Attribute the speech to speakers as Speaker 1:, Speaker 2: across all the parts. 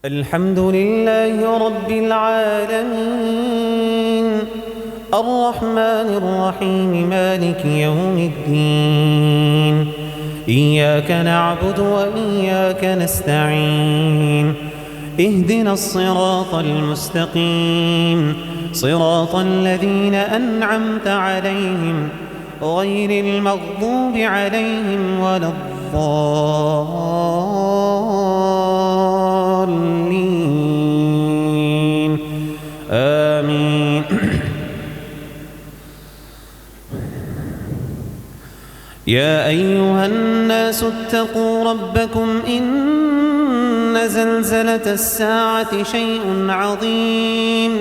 Speaker 1: الحمد لله رب العالمين الرحمن الرحيم مالك يوم الدين إياك نعبد وإياك نستعين اهدنا الصراط المستقيم صراط الذين أنعمت عليهم غير المغضوب عليهم ولا الضالين آمين. يا أيها الناس اتقوا ربكم إن زلزلة الساعة شيء عظيم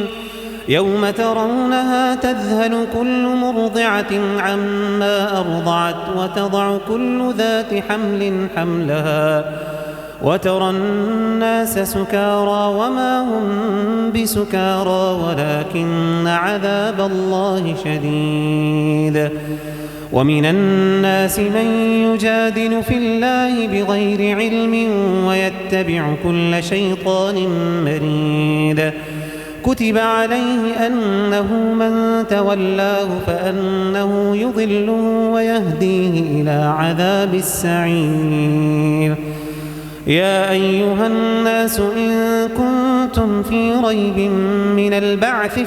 Speaker 1: يوم ترونها تذهل كل مرضعة عما أرضعت وتضع كل ذات حمل حملها وترى الناس سكارى وما هم بسكارى ولكن عذاب الله شديد. ومن الناس من يجادل في الله بغير علم ويتبع كل شيطان مريد. كتب عليه أنه من تولاه فأنه يضله ويهديه إلى عذاب السعير. يا أيها الناس إن كنتم في ريب من البعث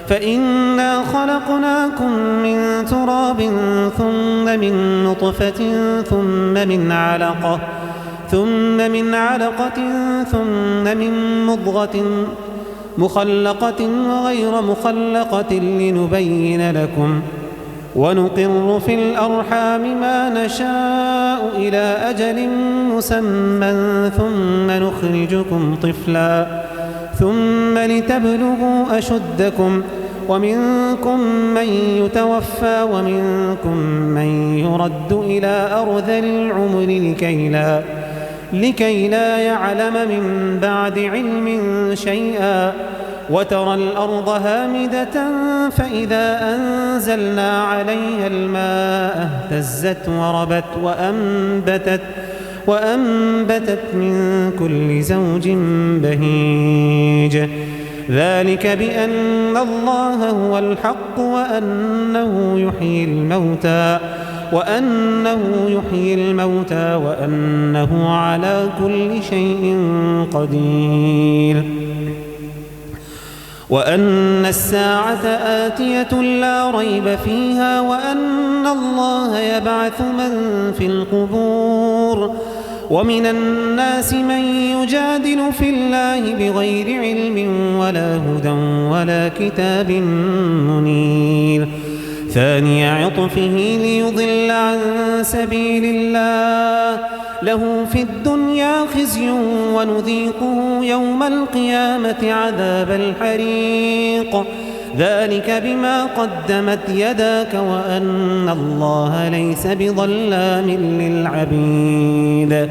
Speaker 1: فإنا خلقناكم من تراب ثم من نطفة ثم من علقة ثم من مضغة مخلقة وغير مخلقة لنبين لكم ونقر في الأرحام ما نشاء إلى أجل مسمى ثم نخرجكم طفلا ثم لتبلغوا أشدكم ومنكم من يتوفى ومنكم من يرد إلى أرذل العمر لكي لا يعلم من بعد علم شيئا. وترى الأرض هامدة فإذا أنزلنا عليها الماء اهتزت وربت وأنبتت من كل زوج بهيج. ذلك بأن الله هو الحق وأنه يحيي الموتى وأنه على كل شيء قدير. وأن الساعة آتية لا ريب فيها وأن الله يبعث من في القبور. ومن الناس من يجادل في الله بغير علم ولا هدى ولا كتاب منير. ثاني عطفه ليضل عن سبيل الله له في الدنيا خزي ونذيقه يوم القيامة عذاب الحريق. ذلك بما قدمت يداك وأن الله ليس بظلام للعبيد.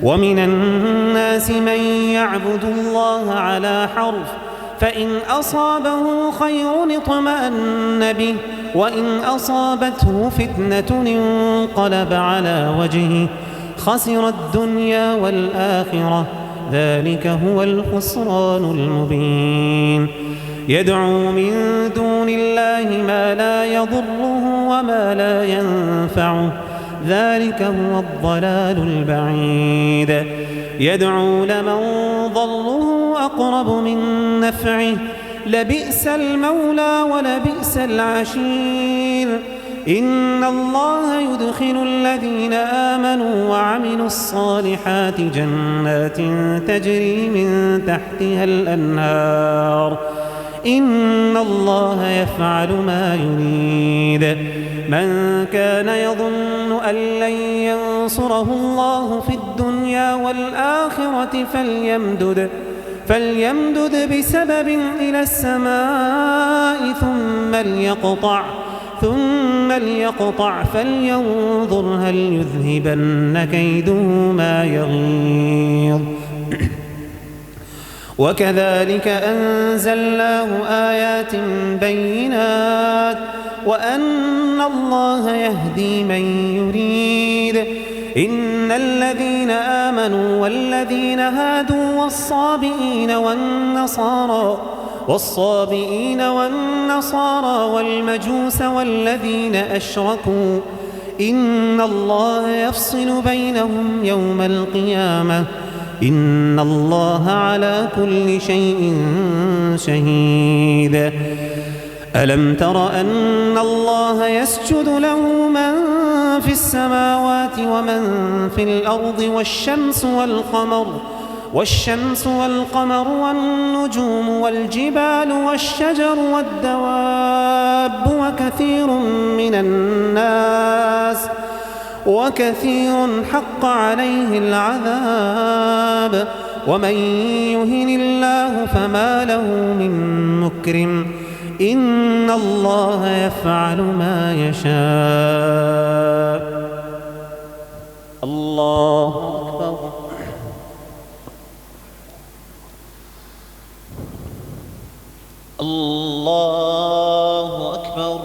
Speaker 1: ومن الناس من يعبد الله على حرف فإن أصابه خير اطمأن به وإن أصابته فتنة انقلب على وجهه خسر الدنيا والآخرة ذلك هو الخسران المبين. يدعو من دون الله ما لا يضره وما لا ينفعه ذلك هو الضلال البعيد. يدعو لمن ضره أقرب من نفعه لبئس المولى ولبئس العشير. إن الله يدخل الذين آمنوا وعملوا الصالحات جنات تجري من تحتها الأنهار إن الله يفعل ما يريد. من كان يظن أن لن ينصره الله في الدنيا والآخرة فليمدد بسبب إلى السماء ثم ليقطع فلينظر هل يذهبن كيده ما يغيظ. وكذلك أنزلناه آيات بينات وأن الله يهدي من يريد إن الذين آمنوا والذين هادوا والصابئين والنصارى والمجوس والذين أشركوا إن الله يفصل بينهم يوم القيامة إن الله على كل شيء شهيد. ألم تر أن الله يسجد له من في السماوات ومن في الأرض والشمس والقمر والنجوم والجبال والشجر والدواب وكثير حق عليه العذاب ومن يهن الله فما له من مكرم إن الله يفعل ما يشاء. الله أكبر. الله أكبر.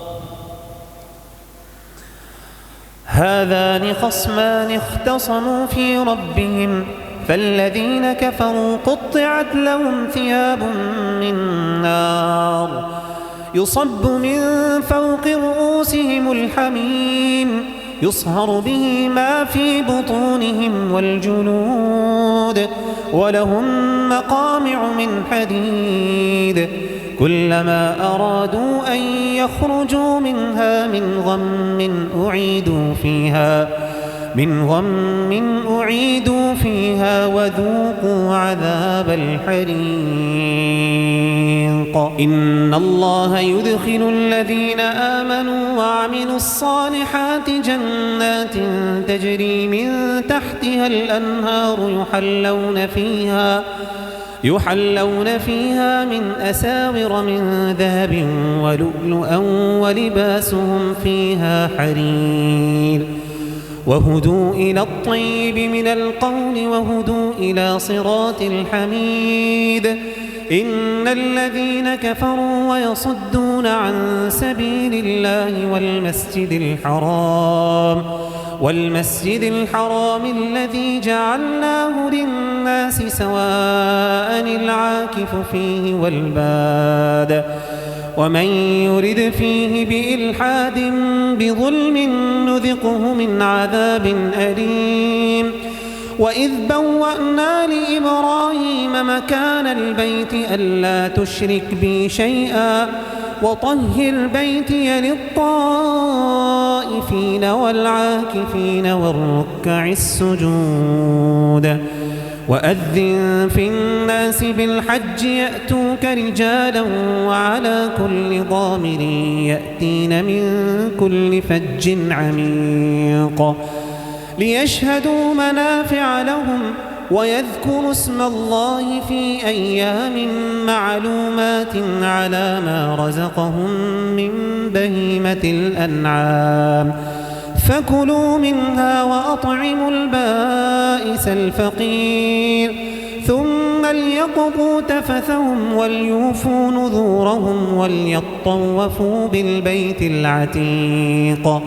Speaker 1: هذان خصمان اختصموا في ربهم فالذين كفروا قطعت لهم ثياب من نار يصب من فوق رؤوسهم الحميم يصهر به ما في بطونهم والجلود ولهم مقامع من حديد كلما أرادوا أن يخرجوا منها من غم أعيدوا فيها وذوقوا عذاب الحريق. إن الله يدخل الذين آمنوا وعملوا الصالحات جنات تجري من تحتها الأنهار يحلون فيها من أساور من ذهب ولؤلؤا ولباسهم فيها حرير وهدوا إلى الطيب من القول وهدوا إلى صراط الحميد. إن الذين كفروا ويصدون عن سبيل الله والمسجد الحرام الذي جعلناه للناس سواء العاكف فيه والباد ومن يرد فيه بإلحاد بظلم نذقه من عذاب أليم. وإذ بوأنا لإبراهيم مكان البيت ألا تشرك بي شيئا وطهر بيتي للطائفين والعاكفين والركع السجود. وأذن في الناس بالحج يأتوك رجالا وعلى كل ضامر يأتين من كل فج عميق ليشهدوا منافع لهم ويذكروا اسم الله في أيام معلومات على ما رزقهم من بهيمة الأنعام فكلوا منها وأطعموا البائس الفقير ثم ليقضوا تفثهم وليوفوا نذورهم وليطوفوا بالبيت العتيق.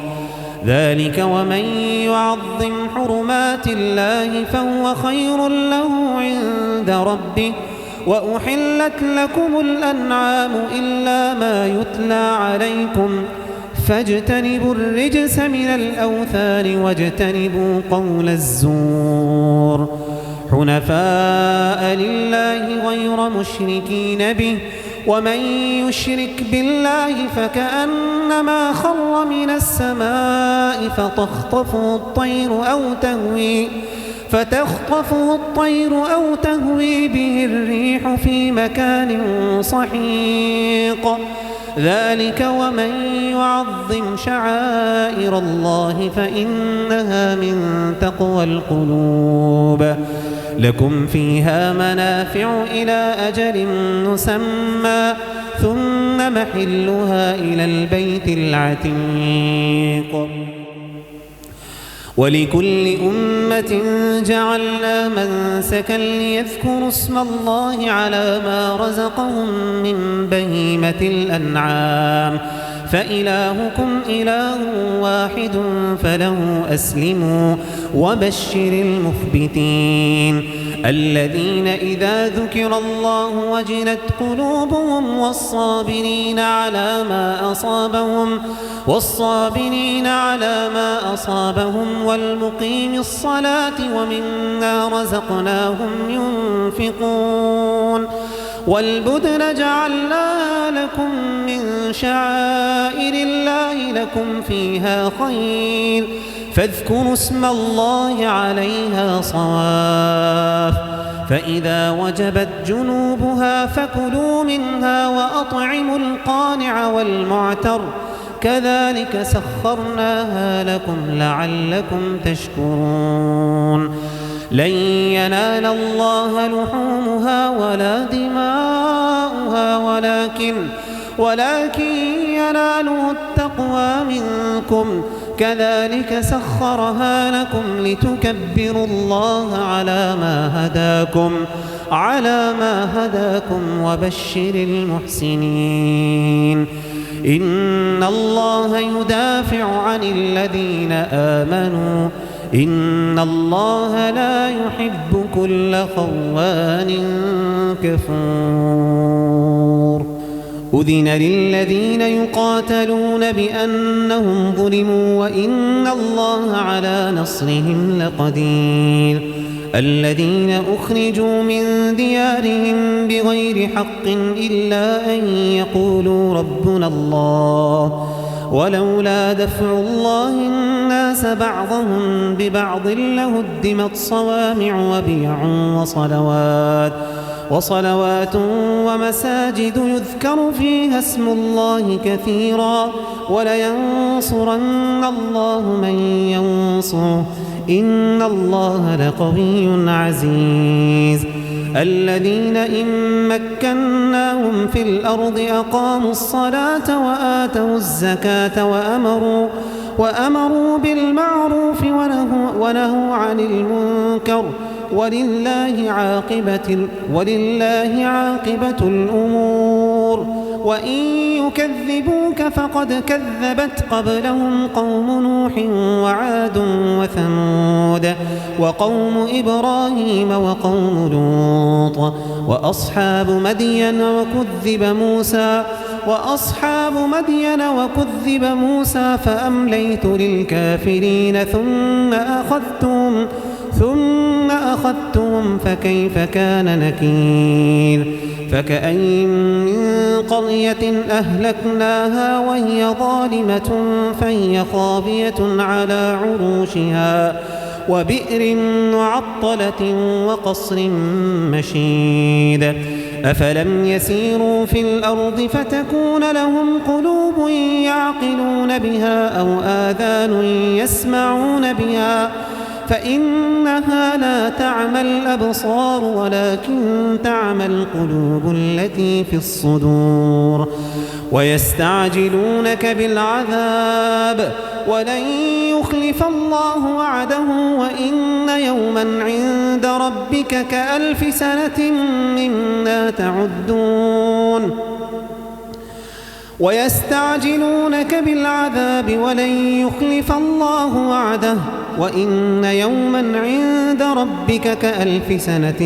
Speaker 1: ذلك ومن يعظم حرمات الله فهو خير له عند ربه. وأحلت لكم الأنعام إلا ما يتلى عليكم فاجتنبوا الرجس من الأوثان واجتنبوا قول الزور حنفاء لله غير مشركين به ومن يشرك بالله فكأنما خر من السماء فتخطفه الطير أو تهوي به الريح في مكان صحيق. ذلك ومن يعظم شعائر الله فإنها من تقوى القلوب. لكم فيها منافع إلى أجل مسمى ثم محلها إلى البيت العتيق. ولكل أمة جعلنا منسكا ليذكروا اسم الله على ما رزقهم من بهيمة الأنعام فإلهكم إله واحد فله أسلموا وبشر المخبتين الذين إذا ذكر الله وجلت قلوبهم والصابرين على ما أصابهم والمقيم الصلاة ومما رزقناهم ينفقون والبدن جعلناها لكم من شعائر الله لكم فيها خير فاذكروا اسم الله عليها صواف فإذا وجبت جنوبها فكلوا منها وأطعموا القانع والمعتر كذلك سخرناها لكم لعلكم تشكرون لن ينال الله لحومها ولا دماؤها ولكن يناله التقوى منكم كذلك سخرها لكم لتكبروا الله على ما هداكم وبشر المحسنين إن الله يدافع عن الذين آمنوا إن الله لا يحب كل خوان كفور أذن للذين يقاتلون بأنهم ظلموا وإن الله على نصرهم لقدير الذين أخرجوا من ديارهم بغير حق إلا أن يقولوا ربنا الله ولولا دفع الله الناس بعضهم ببعض لهدمت صوامع وبيع وصلوات ومساجد يذكر فيها اسم الله كثيرا ولينصرن الله من ينصره إن الله لقوي عزيز الذين إن مكناهم في الأرض أقاموا الصلاة وآتوا الزكاة وأمروا بالمعروف ونهوا عن المنكر ولله عاقبة الأمور وإن يكذبوك فقد كذبت قبلهم قوم نوح وعاد وثمود وقوم إبراهيم وقوم لوط وأصحاب مدين وكذب موسى فأمليت للكافرين ثم أخذتهم فكيف كان نكير فكأين من قرية أهلكناها وهي ظالمة فهي خاوية على عروشها وبئر معطلة وقصر مشيد أفلم يسيروا في الأرض فتكون لهم قلوب يعقلون بها أو آذان يسمعون بها فإنها لا تعمى الأبصار ولكن تعمى القلوب التي في الصدور ويستعجلونك بالعذاب ولن يخلف الله وعده وإن يوما عند ربك كألف سنة مما تعدون ويستعجلونك بالعذاب ولن يخلف الله وعده وإن يوما عند ربك كألف سنة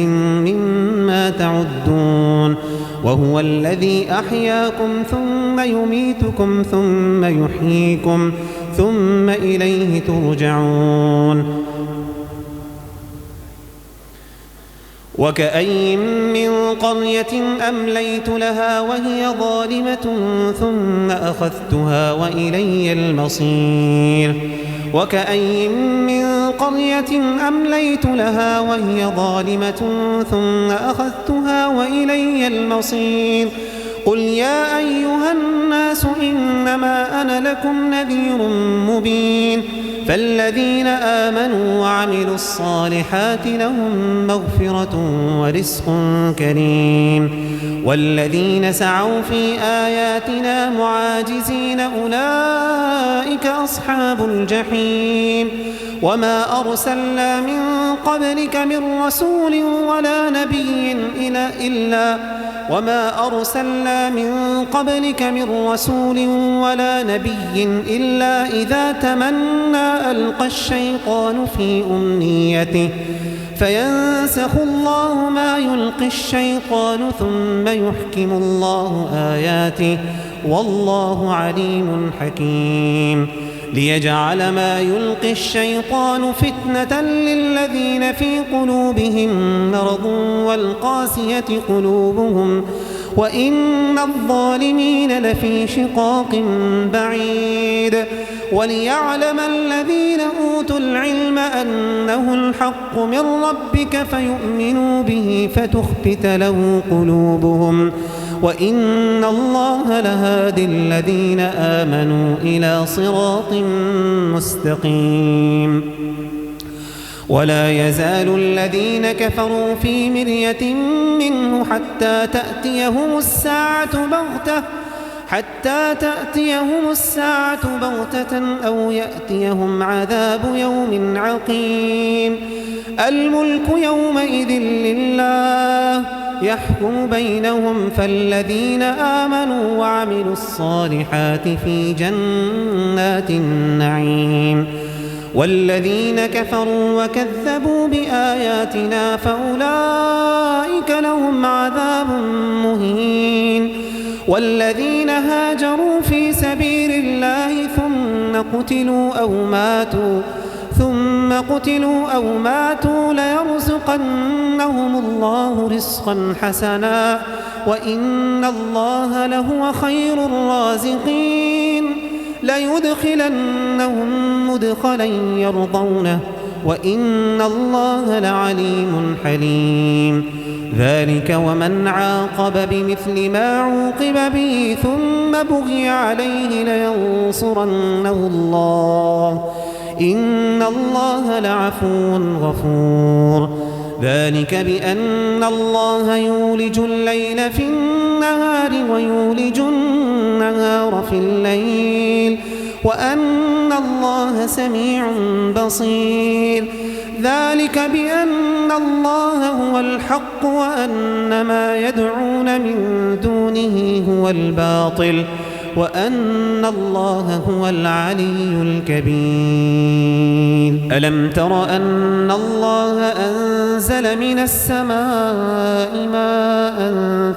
Speaker 1: مما تعدون وهو الذي أحياكم ثم يميتكم ثم يحييكم ثم إليه ترجعون وكأين من قرية أمليت لها وهي ظالمة ثم أخذتها وإلي المصير وكأين من قرية أمليت لها وهي ظالمة ثم أخذتها وإلي المصير قل يا أيها الناس إنما أنا لكم نذير مبين فالذين آمنوا وعملوا الصالحات لهم مغفرة ورزق كريم والذين سعوا في آياتنا معاجزين أولئك أصحاب الجحيم وما أرسلنا من قبلك من رسول ولا نبي وما أرسلنا من قبلك من رسول ولا نبي إلا إذا تمنى ألقى الشيطان في أمنيته فينسخ الله ما يلقي الشيطان ثم يحكم الله آياته والله عليم حكيم ليجعل ما يلقي الشيطان فتنة للذين في قلوبهم مرض والقاسية قلوبهم وإن الظالمين لفي شقاق بعيد وليعلم الذين أوتوا العلم أنه الحق من ربك فيؤمنوا به فتخبت له قلوبهم وإن الله لهادي الذين آمنوا إلى صراط مستقيم ولا يزال الذين كفروا في مرية منه حتى تأتيهم الساعة بغتة أو يأتيهم عذاب يوم عقيم الملك يومئذ لله يحكم بينهم فالذين آمنوا وعملوا الصالحات في جنات النعيم والذين كفروا وكذبوا بآياتنا فأولئك لهم عذاب مهين والذين هاجروا في سبيل الله ثم قتلوا أو ماتوا ليرزقنهم الله رزقا حسنا وإن الله لهو خير الرازقين ليدخلنهم مدخلا يرضونه وإن الله لعليم حليم ذلك ومن عاقب بمثل ما عوقب به ثم بغي عليه لينصرنه الله إن الله لعفو غفور ذلك بأن الله يولج الليل في النهار ويولج النهار في الليل وأن الله سميع بصير ذلك بأن الله هو الحق وأن ما يدعون من دونه هو الباطل وأن الله هو العلي الكبير ألم تر أن الله أنزل من السماء ماء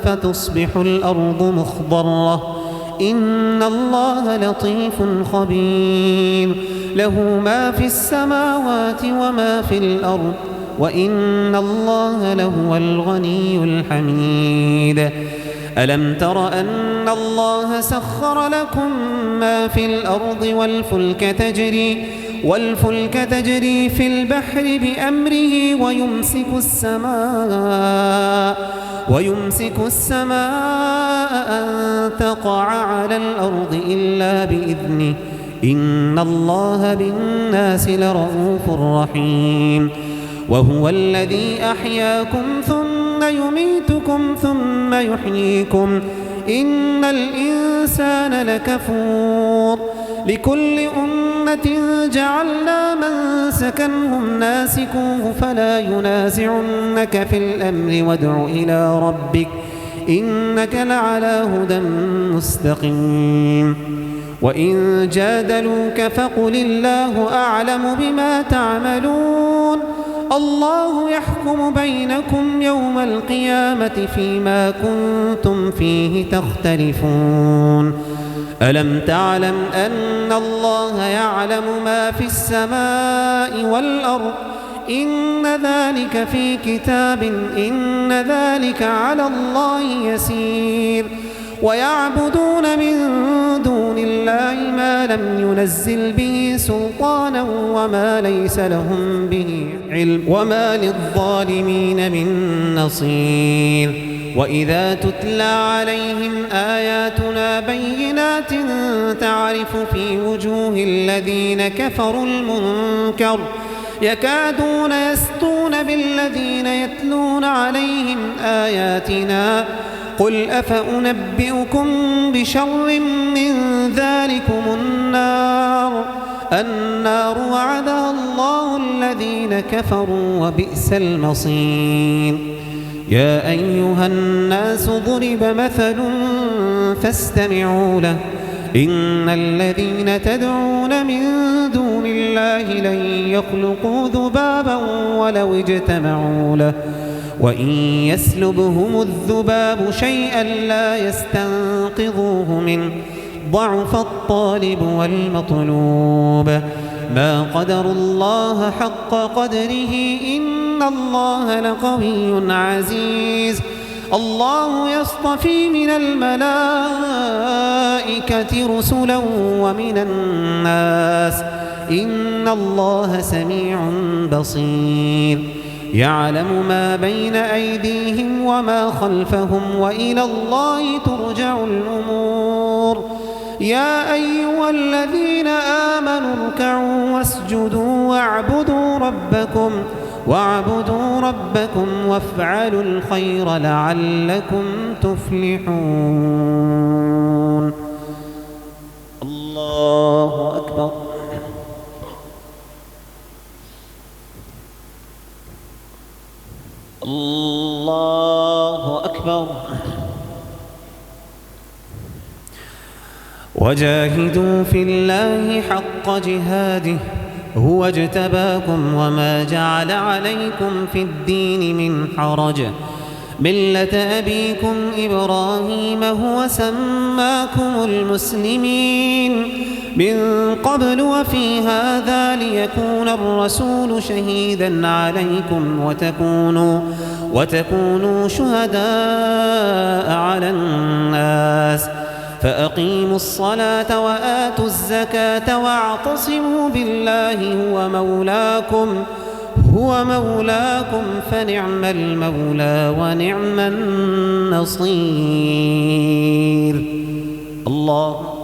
Speaker 1: فتصبح الأرض مخضرة إن الله لطيف خبير له ما في السماوات وما في الأرض وإن الله لهو الغني الحميد ألم تر أن الله سخر لكم ما في الأرض والفلك تجري في البحر بأمره ويمسك السماء أن تقع على الأرض إلا بإذنه إن الله بالناس لرؤوف رحيم وهو الذي أحياكم ثم يميتكم ثم يحييكم إن الإنسان لكفور لكل أمة جعلنا منسكا هم ناسكوه فلا ينازعنك في الأمر وادع إلى ربك إنك لعلى هدى مستقيم وإن جادلوك فقل الله أعلم بما تعملون الله يحكم بينكم يوم القيامة فيما كنتم فيه تختلفون ألم تعلم أن الله يعلم ما في السماء والأرض إن ذلك في كتاب إن ذلك على الله يسير ويعبدون من دون الله ما لم ينزل به سلطانا وما ليس لهم به علم وما للظالمين من نصير وإذا تتلى عليهم آياتنا بينات تعرف في وجوه الذين كفروا المنكر يكادون يسطون بالذين يتلون عليهم آياتنا قل أفأنبئكم بشر من ذلكم النار وعدها الله الذين كفروا وبئس المصير يا أيها الناس ضرب مثل فاستمعوا له إن الذين تدعون من دون الله لن يخلقوا ذبابا ولو اجتمعوا له وإن يسلبهم الذباب شيئا لا يستنقذوه منه ضعف الطالب والمطلوب ما قدروا الله حق قدره إن الله لقوي عزيز الله يصطفي من الملائكة رسلا ومن الناس إن الله سميع بصير يعلم ما بين أيديهم وما خلفهم وإلى الله ترجع الأمور يا أيها الذين آمنوا اركعوا واسجدوا واعبدوا ربكم وافعلوا الخير لعلكم تفلحون. الله أكبر. الله أكبر. وجاهدوا في الله حق جهاده هو اجتباكم وما جعل عليكم في الدين من حرج ملة أبيكم إبراهيم هو سماكم المسلمين من قبل وفي هذا ليكون الرسول شهيدا عليكم وتكونوا شهداء على الناس فأقيموا الصلاة وآتوا الزكاة واعتصموا بالله هو مولاكم فنعم المولى ونعم النصير. الله